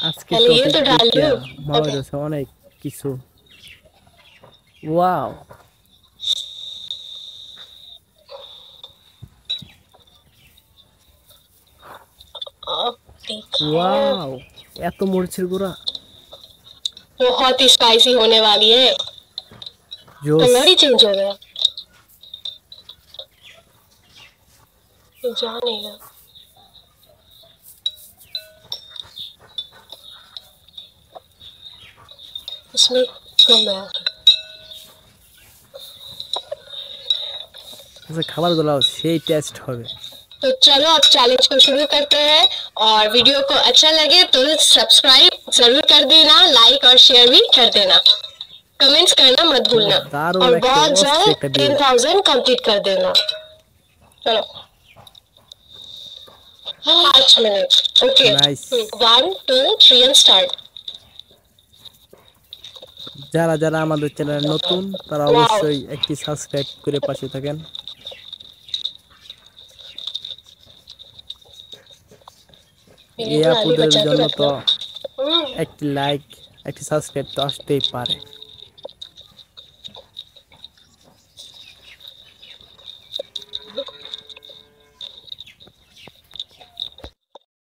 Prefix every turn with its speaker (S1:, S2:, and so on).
S1: আজকে
S2: पहले ये
S1: টপিক
S2: तो डाल
S1: দেখিয়া
S2: लूं।
S1: মনে
S2: ओके।
S1: হইতেছে অনেক কিছু। ওয়াও
S2: अब दिखाओ।
S1: ওয়াও, এত মরিচের গুঁড়া।
S2: बहुत ही स्पाइसी होने वाली है।
S1: জোস।
S2: कलर ही चेंज हो गया। ये जा नहीं रहा। इसमें कम है।
S1: আচ্ছা খাবারগুলো সেই টেস্ট হবে।
S2: तो चलो अब चैलेंज को शुरू करते हैं। और वीडियो को अच्छा लगे तो सब्सक्राइब जरूर कर देना, लाइक और शेयर भी कर देना, कमेंट्स करना मत
S1: ও
S2: भूलना।
S1: দারুণ
S2: और
S1: একটা
S2: बहुत
S1: অস্থির
S2: जल्द
S1: একটা ভিউ।
S2: 10,000 कंप्लीट कर देना। चलो 5 minute. Okay.
S1: Nice.
S2: 1 2 3 and start.
S1: যারা যারা আমাদের চ্যানেলে নতুন তারা
S2: वाओ।
S1: অবশ্যই একটি সাবস্ক্রাইব করে পাশে থাকেন। এই
S2: नींबू डाली
S1: আপুদের
S2: बचा के
S1: জন্য তো
S2: रखना।
S1: একটি লাইক, একটি সাবস্ক্রাইব তো আসতেই পারে।